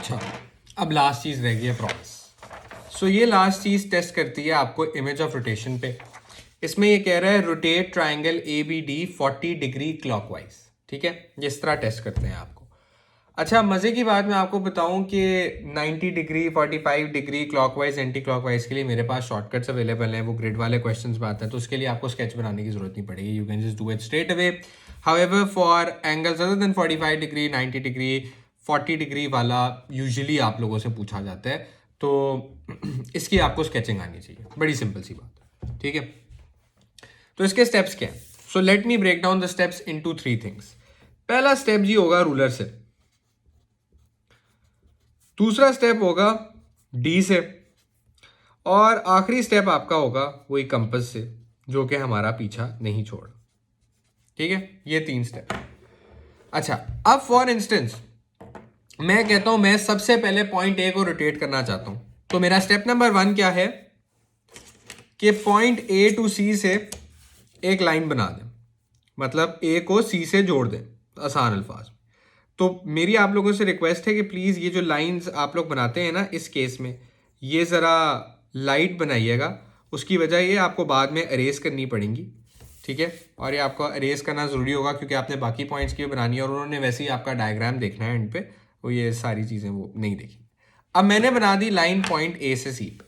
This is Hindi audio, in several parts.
अच्छा, अब लास्ट चीज़ रह गई है प्रॉमिस। सो ये लास्ट चीज़ टेस्ट करती है आपको इमेज ऑफ रोटेशन पे। इसमें ये कह रहा है rotate triangle A B D 40 degree clockwise. ठीक है, जिस तरह टेस्ट करते हैं आपको। अच्छा, मज़े की बात मैं आपको बताऊं कि 90 degree 45 degree clockwise anti clockwise के लिए मेरे पास शॉर्टकट्स अवेलेबल हैं। वो ग्रिड वाले क्वेश्चंस में आता है, तो उसके लिए आपको स्केच बनाने की जरूरत नहीं पड़ेगी। You can just do it straight away. However for angles other than 45 degree 90 degree 40 degree वाला यूजुअली आप लोगों से पूछा जाता है, तो इसकी आपको स्केचिंग आनी चाहिए। बड़ी सिंपल सी बात है। ठीक है, तो इसके स्टेप्स क्या हैं? So let me break down the steps into 3 things. पहला स्टेप जी होगा रूलर से, दूसरा स्टेप होगा डी से, और आखिरी स्टेप आपका होगा वही कंपास से, जो कि हमारा पीछा नहीं छोड़। ठीक है, ये 3 स्टेप। अच्छा, अब फॉर इंस्टेंस मैं कहता हूं मैं सबसे पहले पॉइंट ए को रोटेट करना चाहता हूं, तो मेरा स्टेप नंबर 1 क्या है कि पॉइंट ए टू सी से एक लाइन बना दें, मतलब ए को सी से जोड़ दें आसान अल्फाज में। तो मेरी आप लोगों से रिक्वेस्ट है कि प्लीज़ ये जो लाइंस आप लोग बनाते हैं ना, इस केस में ये ज़रा लाइट बनाइएगा। उसकी वजह ये आपको बाद में अरेज करनी पड़ेंगी। ठीक है, और ये आपको अरेज करना ज़रूरी होगा क्योंकि आपने बाकी पॉइंट्स की भी बनानी है और उन्होंने वैसे ही आपका डायग्राम देखना है एंड पे, वो ये सारी चीज़ें वो नहीं देखी। अब मैंने बना दी लाइन पॉइंट ए से सी पे।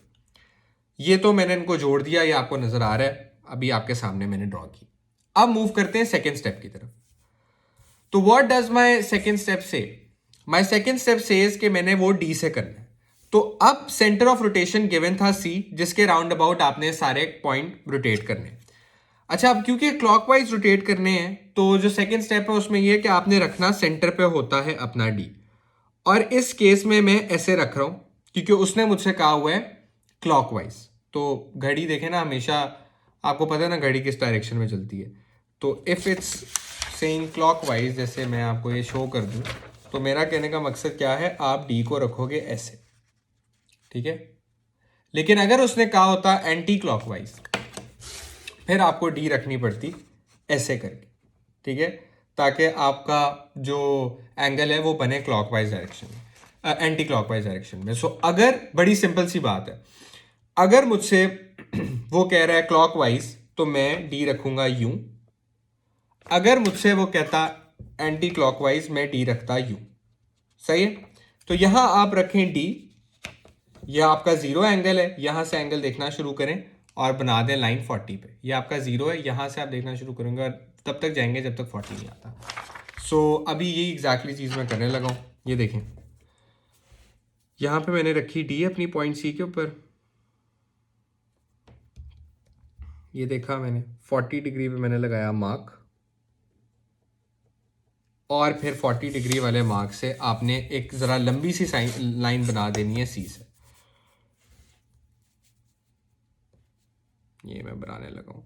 ये तो मैंने इनको जोड़ दिया, ये आपको नज़र आ रहा है, अभी आपके सामने मैंने ड्रॉ की। अब मूव करते हैं सेकेंड स्टेप की तरफ। तो what does my second step से? माय सेकेंड स्टेप सेज कि मैंने वो डी से करना है। तो अब सेंटर ऑफ रोटेशन गिवन था सी, जिसके राउंड अबाउट आपने सारे पॉइंट रोटेट करने। अच्छा, अब क्योंकि क्लॉकवाइज रोटेट करने हैं, तो जो सेकेंड स्टेप है उसमें यह कि आपने रखना सेंटर पे होता है अपना डी, और इस केस में मैं ऐसे रख रहा हूं क्योंकि उसने मुझसे कहा हुआ है क्लॉकवाइज। तो घड़ी देखें ना, हमेशा आपको पता है ना घड़ी किस डायरेक्शन में चलती है। तो इफ़ इट्स सेइंग क्लॉकवाइज, जैसे मैं आपको ये शो कर दूं, तो मेरा कहने का मकसद क्या है, आप डी को रखोगे ऐसे। ठीक है, लेकिन अगर उसने कहा होता एंटी क्लॉकवाइज, फिर आपको डी रखनी पड़ती ऐसे करके। ठीक है, ताकि आपका जो एंगल है वो बने क्लॉकवाइज डायरेक्शन में, एंटी क्लॉकवाइज डायरेक्शन में। सो अगर, बड़ी सिंपल सी बात है, अगर मुझसे वो कह रहा है क्लॉकवाइज तो मैं डी रखूंगा यूं। अगर मुझसे वो कहता एंटी क्लॉकवाइज, मैं डी रखता यूं। सही है, तो यहां आप रखें डी, यह आपका 0 एंगल है, यहां से एंगल देखना शुरू करें और बना दें लाइन 40 पे। यह आपका 0 है, यहां से आप देखना शुरू करेंगे और तब तक जाएंगे जब तक 40 नहीं आता। सो अभी यही एग्जैक्टली चीज़ मैं करने लगा हूँ। ये देखें, यहां पे मैंने रखी डी अपनी पॉइंट सी के ऊपर, ये देखा मैंने 40 डिग्री पे मैंने लगाया मार्क, और फिर 40 डिग्री वाले मार्क से आपने एक ज़रा लंबी सी लाइन बना देनी है सी से। ये मैं बनाने लगा हूं।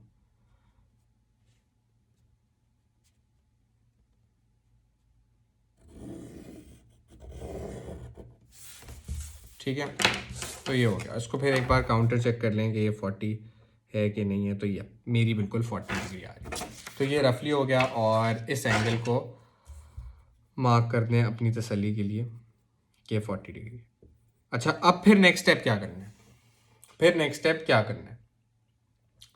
ठीक है, तो ये हो गया। इसको फिर एक बार काउंटर चेक कर लें कि ये 40 है कि नहीं है। तो ये मेरी बिल्कुल 40 डिग्री आ रही है। तो ये रफली हो गया, और इस एंगल को मार्क कर दें अपनी तसल्ली के लिए कि 40 डिग्री। अच्छा, अब फिर नेक्स्ट स्टेप क्या करना है? फिर नेक्स्ट स्टेप क्या करना है?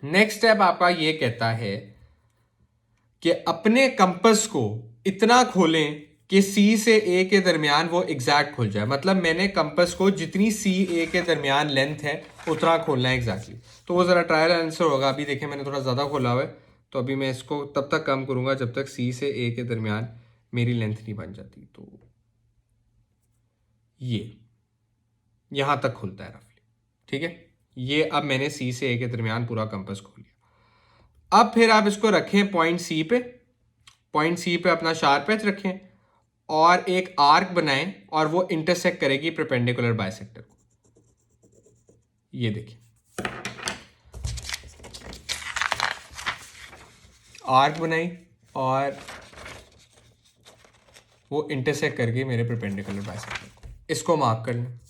नेक्स्ट स्टेप आपका ये कहता है कि अपने कंपास को इतना खोलें कि सी से ए के दरमियान वो एग्जैक्ट खुल जाए। मतलब मैंने कंपास को जितनी सी ए के दरमियान लेंथ है उतना खोलना है एग्जैक्टली। तो वो ज़रा ट्रायल आंसर होगा। अभी देखें मैंने थोड़ा ज़्यादा खोला हुआ है, तो अभी मैं इसको तब तक कम करूँगा जब तक सी से ए के दरमियान मेरी लेंथ नहीं बन जाती। तो ये यहाँ तक खुलता है रफली। ठीक है, ये अब मैंने सी से ए के दरमियान पूरा कंपास खोल लिया। अब फिर आप इसको रखें पॉइंट सी पे, पॉइंट सी पे अपना शार्प एज रखें और एक आर्क बनाएं, और वो इंटरसेक्ट करेगी परपेंडिकुलर बाइसेक्टर को। ये देखिए, आर्क बनाई और वो इंटरसेक्ट करके मेरे परपेंडिकुलर बाइसेक्टर को। इसको मार्क कर लें।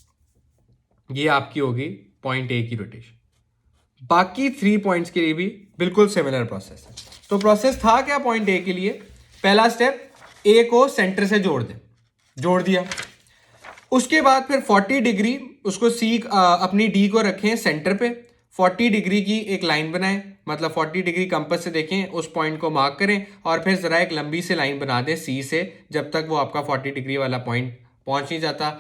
ये आपकी होगी पॉइंट ए की रोटेशन। बाकी 3 पॉइंट्स के लिए भी बिल्कुल सिमिलर प्रोसेस है। तो प्रोसेस था क्या पॉइंट ए के लिए? पहला स्टेप, ए को सेंटर से जोड़ दें, जोड़ दिया। उसके बाद फिर 40 डिग्री उसको सी अपनी डी को रखें सेंटर पे, 40 डिग्री की एक लाइन बनाएं, मतलब 40 डिग्री कंपास से देखें, उस पॉइंट को मार्क करें और फिर जरा एक लंबी सी लाइन बना दें सी से, जब तक वो आपका 40 डिग्री वाला पॉइंट पहुंच नहीं जाता।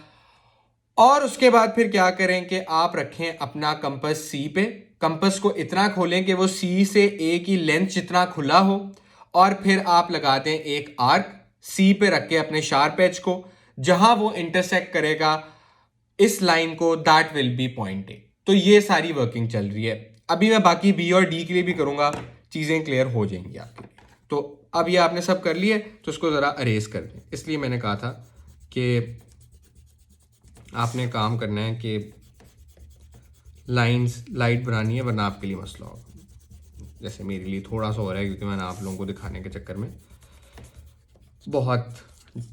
और उसके बाद फिर क्या करें कि आप रखें अपना कंपास सी पे, कंपास को इतना खोलें कि वो सी से ए की लेंथ जितना खुला हो, और फिर आप लगा दें एक आर्क सी पे रख के अपने शार्प एज को, जहां वो इंटरसेक्ट करेगा इस लाइन को, that will B point A. तो ये सारी वर्किंग चल रही है। अभी मैं बाकी बी और डी के लिए भी करूंगा, चीजें क्लियर हो जाएंगी आपके लिए। तो अब ये आपने सब कर लिए, तो उसको जरा अरेज कर दें। इसलिए मैंने कहा था कि आपने काम करना है कि लाइंस लाइट बनानी है, वरना आपके लिए मसला होगा। जैसे मेरे लिए थोड़ा सा हो रहा है, क्योंकि मैंने आप लोगों को दिखाने के चक्कर में बहुत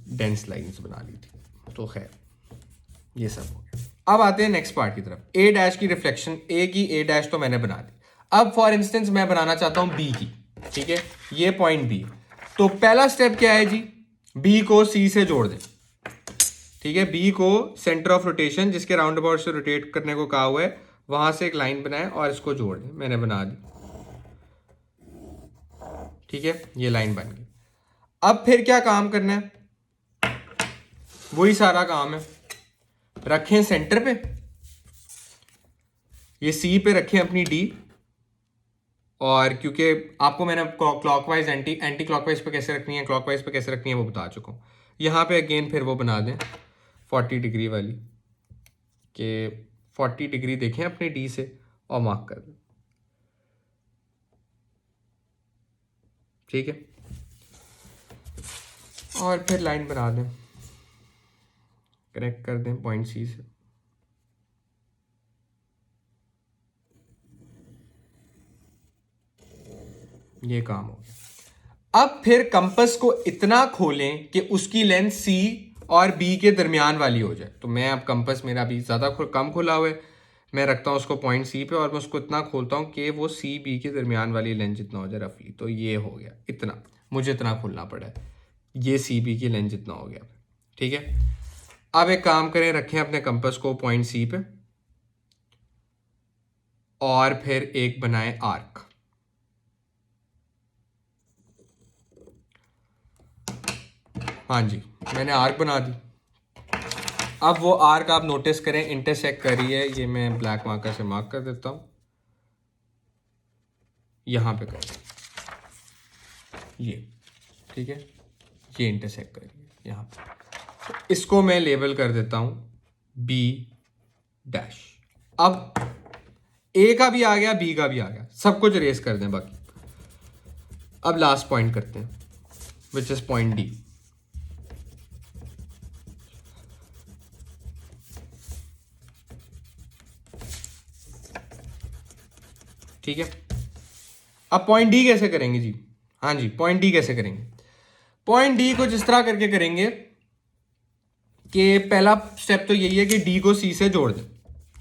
डेंस लाइंस बना ली थी। तो खैर ये सब हो गया। अब आते हैं नेक्स्ट पार्ट की तरफ। ए डैश की रिफ्लेक्शन, ए की ए डैश तो मैंने बना दी। अब फॉर इंस्टेंस मैं बनाना चाहता हूं बी की, ठीक है, ये पॉइंट बी। तो पहला स्टेप क्या है जी, बी को सी से जोड़ दें, ठीक है। बी को सेंटर ऑफ रोटेशन, जिसके राउंड अबाउट से रोटेट करने को कहा हुआ है, वहां से एक लाइन बनाएं और इसको जोड़ दें। मैंने बना दी, ठीक है, ये लाइन बन गई। अब फिर क्या काम करना है, वही सारा काम है। रखें सेंटर पे, ये सी पे रखें अपनी डी, और क्योंकि आपको मैंने क्लॉकवाइज एंटी क्लॉकवाइज पे कैसे रखनी है, क्लॉकवाइज पे कैसे रखनी है वो बता चुका हूँ। यहाँ पे अगेन फिर वो बना दें 40 डिग्री वाली, कि 40 डिग्री देखें अपनी डी से और मार्क कर दें, ठीक है। और फिर लाइन बना दें, कनेक्ट कर दें पॉइंट सी से। ये काम हो गया। अब फिर कंपास को इतना खोलें कि उसकी लेंथ सी और बी के दरमियान वाली हो जाए। तो मैं अब कंपास मेरा अभी ज़्यादा कम खुला हुआ है, मैं रखता हूँ उसको पॉइंट सी पे, और मैं उसको इतना खोलता हूँ कि वो सी बी के दरमियान वाली लेंथ जितना हो जाए रफली। तो ये हो गया, इतना मुझे इतना खोलना पड़ा है, ये सी बी की लेंथ जितना हो गया, ठीक है। अब एक काम करें, रखें अपने कंपास को पॉइंट सी पे, और फिर एक बनाएं आर्क। हाँ जी, मैंने आर्क बना दी। अब वो आर्क आप नोटिस करें इंटरसेक्ट कर रही है, ये मैं ब्लैक मार्कर से मार्क कर देता हूँ, यहाँ पे कर ये, ठीक है, ये इंटरसेक्ट कर रही है यहाँ पे। तो इसको मैं लेबल कर देता हूँ बी डैश। अब ए का भी आ गया, बी का भी आ गया, सब कुछ रेस कर दें बाकी। अब लास्ट पॉइंट करते हैं, विच इज पॉइंट डी। ठीक है, अब पॉइंट डी कैसे करेंगे जी? हाँ जी, पॉइंट डी कैसे करेंगे? पॉइंट डी को जिस तरह करके करेंगे कि पहला स्टेप तो यही है कि डी को सी से जोड़ दें,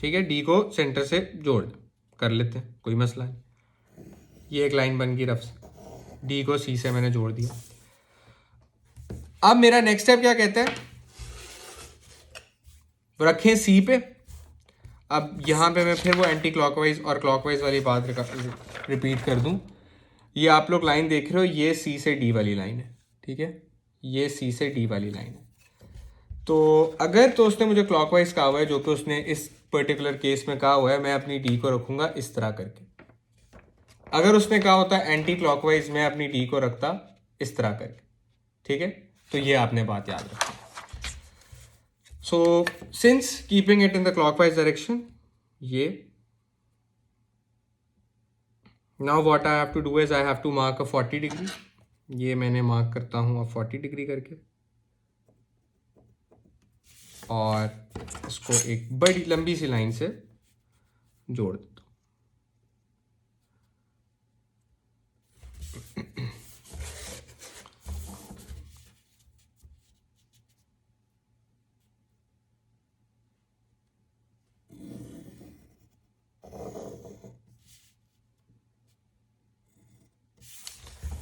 ठीक है, डी को सेंटर से जोड़ दें, कर लेते हैं, कोई मसला नहीं। ये एक लाइन बन गई रफ से, डी को सी से मैंने जोड़ दिया। अब मेरा नेक्स्ट स्टेप क्या कहता है, रखें सी पे। अब यहाँ पे मैं फिर वो एंटी क्लॉकवाइज और क्लॉकवाइज वाली बात रिपीट कर दूं। ये आप लोग लाइन देख रहे हो, ये सी से डी वाली लाइन है, ठीक है, ये सी से डी वाली लाइन है। तो अगर तो उसने मुझे क्लॉकवाइज कहा हुआ है, जो कि उसने इस पर्टिकुलर केस में कहा हुआ है, मैं अपनी डी को रखूंगा इस तरह करके। अगर उसने कहा होता एंटी क्लॉकवाइज, मैं अपनी डी को रखता इस तरह करके, ठीक है। तो ये आपने बात याद रखनी। So since keeping it in the clockwise direction, ये now what I have to do is I have to mark a 40 degree. ये मैंने मार्क करता हूँ अब 40 डिग्री करके, और इसको एक बड़ी लंबी सी लाइन से जोड़ देता हूँ।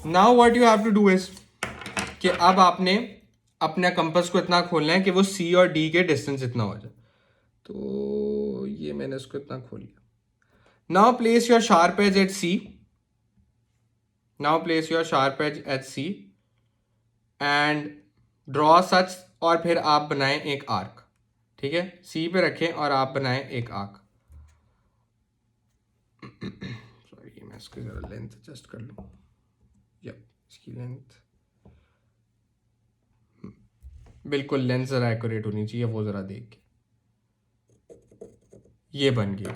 Now what you have to do is कि अब आपने अपने कंपास को इतना खोलना है कि वो सी और डी के डिस्टेंस इतना हो जाए। तो ये मैंने इसको इतना खोल लिया। Now place your sharp edge at C, now place your sharp edge at C and draw such, और फिर आप बनाएं एक आर्क। ठीक है, सी पे रखें और आप बनाएं एक आर्क। सॉरी, मैं इसकी जरा लेंथ एडजस्ट कर लूं। यप, इसकी लेंथ बिल्कुल, लेंथ जरा एक्यूरेट होनी चाहिए, वो जरा देख के। ये बन गया।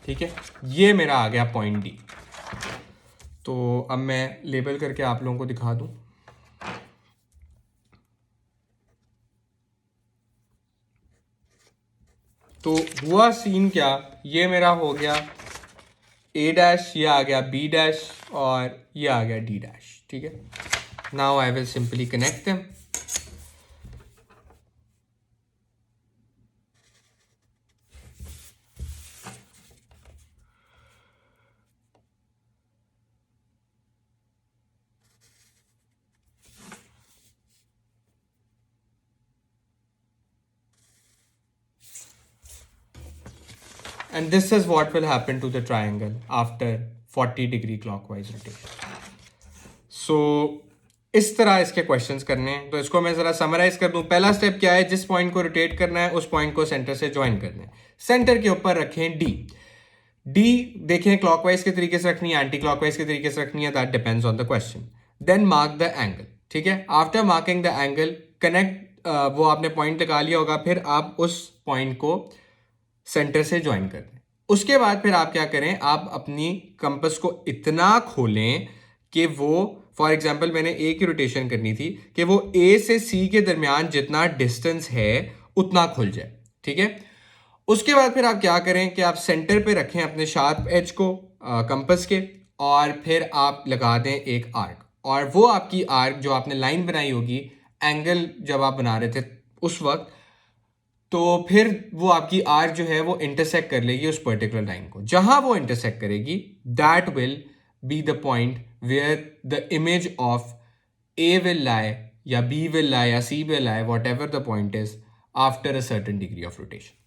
ठीक है, ये मेरा आ गया पॉइंट डी। तो अब मैं लेबल करके आप लोगों को दिखा दूं। तो हुआ सीन क्या, ये मेरा हो गया ए डैश, ये आ गया बी डैश, और ये आ गया डी डैश। ठीक है, now I will simply connect them. And this is what will happen to the triangle after 40 degree clockwise rotation. So इस तरह इसके क्वेश्चंस करने हैं। तो इसको मैं ज़रा समराइज कर दूं। पहला स्टेप क्या है, जिस पॉइंट को रोटेट करना है उस पॉइंट को सेंटर से ज्वाइन करना है। सेंटर के ऊपर रखें डी। डी देखें क्लॉकवाइज के तरीके से रखनी है, एंटी क्लॉकवाइज के तरीके से रखनी है, that depends on the question. Then mark the angle. ठीक है, after marking the angle connect, वो आपने पॉइंट लगा लिया होगा, फिर आप उस पॉइंट को सेंटर से ज्वाइन कर दें। उसके बाद फिर आप क्या करें, आप अपनी कंपास को इतना खोलें कि वो, फॉर एग्जाम्पल मैंने ए की रोटेशन करनी थी, कि वो ए से सी के दरमियान जितना डिस्टेंस है उतना खुल जाए। ठीक है, उसके बाद फिर आप क्या करें कि आप सेंटर पे रखें अपने शार्प एज को कंपास के, और फिर आप लगा दें एक आर्क, और वो आपकी आर्क जो आपने लाइन बनाई होगी एंगल जब आप बना रहे थे उस वक्त, तो फिर वो आपकी आर्क जो है वो इंटरसेक्ट कर लेगी उस पर्टिकुलर लाइन को। जहां वो इंटरसेक्ट करेगी, that will be the point where the image of A will lie, या बी विल लाई, या C will lie, whatever the point is, after a certain degree of rotation.